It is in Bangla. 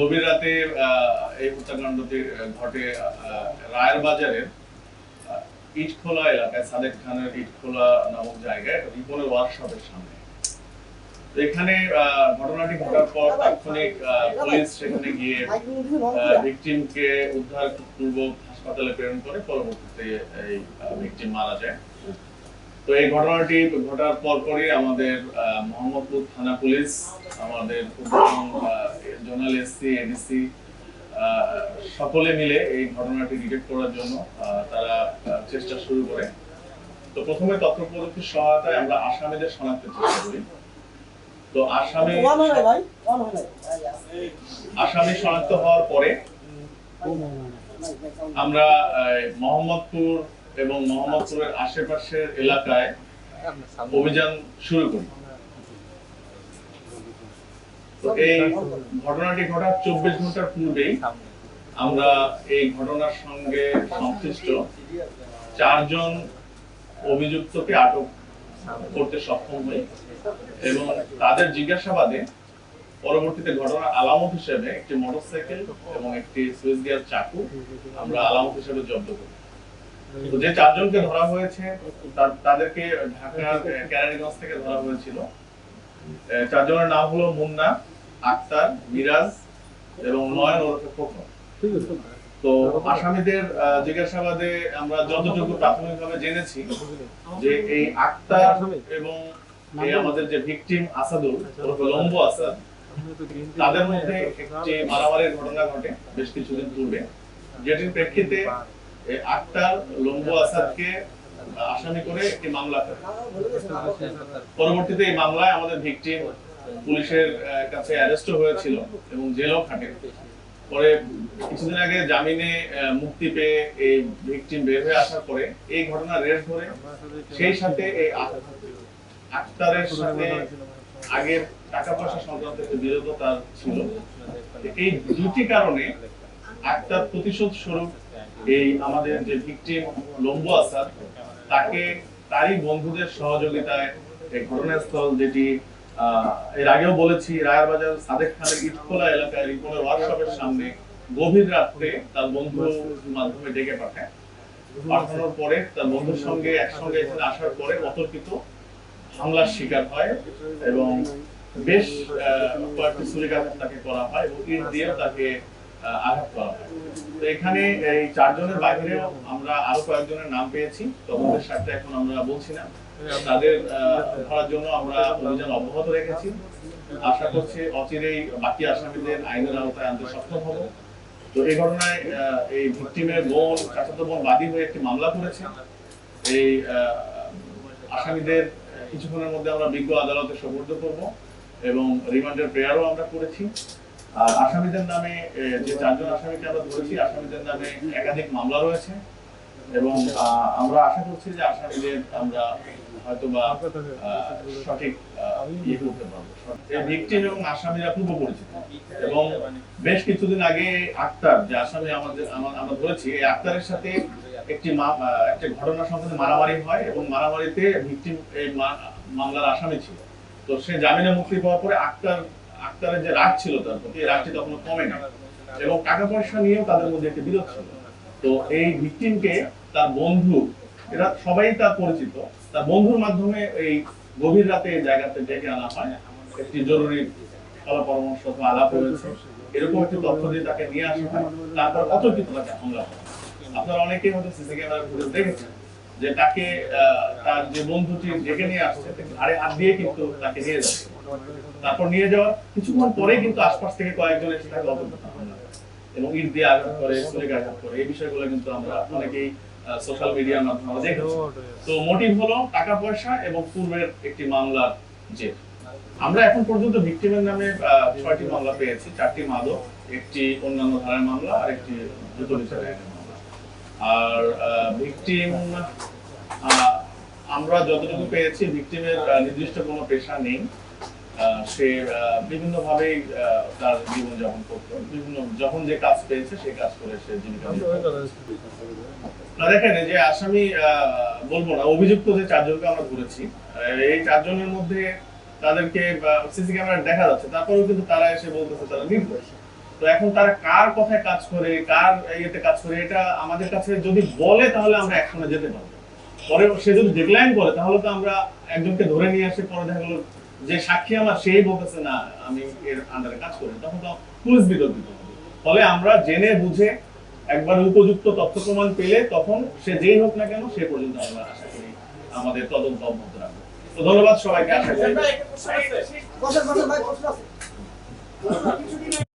গভীর রাতে এই হত্যাকাণ্ডটি ঘটে রায়ের বাজারের ইটখোলা এলাকায়, সাদেক খানের ইটখোলা নামক জায়গায় রিপনের ওয়ার্কশপের সামনে। এখানে ঘটনাটি ঘটার পর তাৎক্ষণিক পুলিশ সেখানে গিয়ে ভিকটিমকে উদ্ধার পূর্বক হাসপাতালে প্রেরণ করে। পরবর্তীতে এই ভিকটিম মারা যায়। তো এই ঘটনাটি ঘটার পরপরই আমাদের মোহাম্মদপুর থানা পুলিশ, আমাদের জোনাল এসসি, এডিসি সকলে মিলে এই ঘটনাটি ডিটেক্ট করার জন্য তারা চেষ্টা শুরু করে। তো প্রথমে তথ্য প্রযুক্তির সহায়তায় আমরা আসামিদের শনাক্তের চেষ্টা করি। তো আসামি শনাক্ত হওয়ার পরে আমরা মোহাম্মদপুর এবং মোহাম্মদপুরের আশেপাশের এলাকায় অভিযান শুরু করি। তো এই ঘটনাটি ঘটার 24 ঘন্টার পূর্বেই আমরা এই ঘটনার সঙ্গে সংশ্লিষ্ট 4 জন অভিযুক্তকে আটক করতে সক্ষম হই এবং তাদের জিজ্ঞাসাবাদে পরবর্তীতে ঘটনার আলামত হিসেবে একটি মোটরসাইকেল এবং একটি সুইচ গিয়ার চাকু আমরা আলামত হিসেবে জব্দ করি। তো যে 4 জনকে ধরা হয়েছে তাদেরকে ঢাকার ক্যারানীগঞ্জ থেকে ধরা হয়েছিল। 4 জনের নাম হলো মুন্না, আক্তার, মিরাজ এবং নয়ন ওরফে খোকন। তো আসামিদের জিজ্ঞাসাবাদে আমরা যতটুকু প্রাথমিকভাবে জেনেছি যে এই আক্তার এবং এই আমাদের যে ভিকটিম আসাদুল ওরফে লম্বু আসাদ, তাদের মধ্যে একটি মারামারির ঘটনা ঘটে বেশ কিছুদিন পূর্বে, যেটির প্রেক্ষিতে আক্তার লম্বু আসাদকে আসামি করে একটি মামলা করে। পরবর্তীতে এই মামলায় আমাদের ভিকটিম পুলিশের কাছে অ্যারেস্ট হয়েছিল এবং জেলও খাটে। পরে কিছুদিন আগে জামিনে মুক্তি পেয়ে এই ভিকটিম বের হয়ে আসার পরে এই ঘটনা রেশ ধরে সেই সাথে এই আক্তারের সাথে আগের টাকা পয়সা সংক্রান্ত একটা বিরোধতা ছিল। এই দুটি কারণে আক্তার প্রতিশোধ স্বরূপ এই আমাদের যে ভিকটিম লম্বু আসাদ, তাকে তারই বন্ধুদের সহযোগিতায় এই ঘটনাস্থল, যেটি এর আগেও বলেছি রায়ের বাজার সাদেক খানের ইটখোলা এলাকায় রিপনের ওয়ার্কশপের সামনে গভীর রাত্রে তার বন্ধুর মাধ্যমে ডেকে পাঠানোর পরে তার বন্ধুর সঙ্গে একসঙ্গে এখানে আসার পরে অতর্কিত হামলার শিকার হয় এবং বেশ কয়েকটি ছুরিকাঘাত তাকে করা হয় এবং ইট দিয়ে তাকে আঘাত করা হয়। তো এখানে এই 4 জনের বাইরেও আমরা আরো কয়েকজনের নাম পেয়েছি, তদন্তের স্বার্থে এখন আমরা বলছি না। তাদের ধরার জন্য আমরা অভিযান অব্যাহত রেখেছি। আশা করছি অচিরেই বাকি আসামিদের আইনের আওতায় আনতে সক্ষম হব। তো এই ঘটনায় এই ভিকটিমের বোন, চাচাতো বোন বাদী হয়ে একটি মামলা করেছে। এই আসামিদের কিছুক্ষণের মধ্যে আমরা বিজ্ঞ আদালতে সোপর্দ করব এবং রিমান্ডের প্রেয়ারও আমরা করেছি। আর আসামিদের নামে যে 4 জন আসামিকে আমরা ধরেছি, আসামিদের নামে একাধিক মামলা রয়েছে এবং আমরা আশা করছি যে আসামিদের আমরা হয়তোবা সঠিক ইয়ে করতে পারবো। এই ভিকটিম এবং আসামিরা পূর্ব পরিচিত এবং বেশ কিছুদিন আগে আক্তার, যে আসামি আমরা ধরেছি, এই আক্তারের সাথে একটি ঘটনা সম্পর্কে মারামারি হয় এবং মারামারিতে ভিকটিম এই মামলার আসামি ছিল। তো সে জামিনে মুক্তি পাওয়ার পরে আক্তারের যে রাগ ছিল তার প্রতি, এই রাগটি তখনও কমে না এবং টাকা পয়সা নিয়েও তাদের মধ্যে একটি বিরোধ ছিল। তো এই ভিকটিমকে তার বন্ধু, এরা সবাই তার পরিচিত, তার বন্ধুর মাধ্যমে এই গভীর রাতে এই জায়গাতে ডেকে আনা হয়। একটি জরুরি কলা পরামর্শ অথবা আলাপ হয়েছে, এরকম একটি তথ্য দিয়ে তাকে নিয়ে আসা হয়। তারপর অতর্কিত তাকে হামলা হয়। আপনারা অনেকেই হয়তো সিসি ক্যামেরার ফুটেজ দেখেছেন যে তাকে তার যে বন্ধুটি ডেকে নিয়ে আসছে ঘাড়ে হাত দিয়ে কিন্তু তাকে নিয়ে যাচ্ছে। তারপর নিয়ে যাওয়ার কিছুক্ষণ পরে কিন্তু আশপাশ থেকে কয়েকজন এসে তাকে অতর্কিত হামলা করে এবং ইট দিয়ে আঘাত করে, ছুরিকাঘাত আঘাত করে। এই বিষয়গুলো কিন্তু আমরা অনেকেই সোশ্যাল মিডিয়ার মাধ্যমে দেখেছি। তো মোটিভ হলো টাকা পয়সা এবং পূর্বের একটি মামলার জের। আমরা এখন পর্যন্ত ভিকটিমের নামে 6টি মামলা পেয়েছি, 4টি মাদক, একটি অন্যান্য ধারার মামলা আর একটি দ্রুত বিচার আইনের মামলা। আর ভিকটিম আমরা যতটুকু পেয়েছি, ভিকটিমের নির্দিষ্ট কোনো পেশা নেই। সে বিভিন্ন ভাবেই তার জীবনযাপন করতো, বিভিন্ন যখন যে কাজ পেয়েছে সেই কাজ করে সে জীবিকা দেখেন। যে আসামি বলবো না, অভিযুক্ত যে 4 জনকে আমরা ধরেছি, এই 4 জনের মধ্যে তাদেরকে সিসি ক্যামেরা দেখা যাচ্ছে, তারপরেও কিন্তু তারা এসে বলতেছে তারা নির্দোষ। তো এখন তারা কার কথায় কাজ করে, কার ইয়েতে কাজ করে, এটা আমাদের কাছে যদি বলে তাহলে আমরা অ্যাকশনে যেতে পারবো। পরে সে যদি ডিক্লাইন করে তাহলে তো আমরা একজনকে ধরে নিয়ে আসে, পরে দেখা গেলো যে সাক্ষী আমার সেই বলতেছে না আমি এর আন্ডারে কাজ করি, তখন তো পুলিশ বিতর্কিত হবে। ফলে আমরা জেনে বুঝে একবার উপযুক্ত তথ্য প্রমাণ পেলে তখন সে যেই হোক না কেন সে পর্যন্ত আমরা আশা করি আমাদের তদন্ত অব্যাহত রাখবো। তো ধন্যবাদ সবাইকে, আশা করি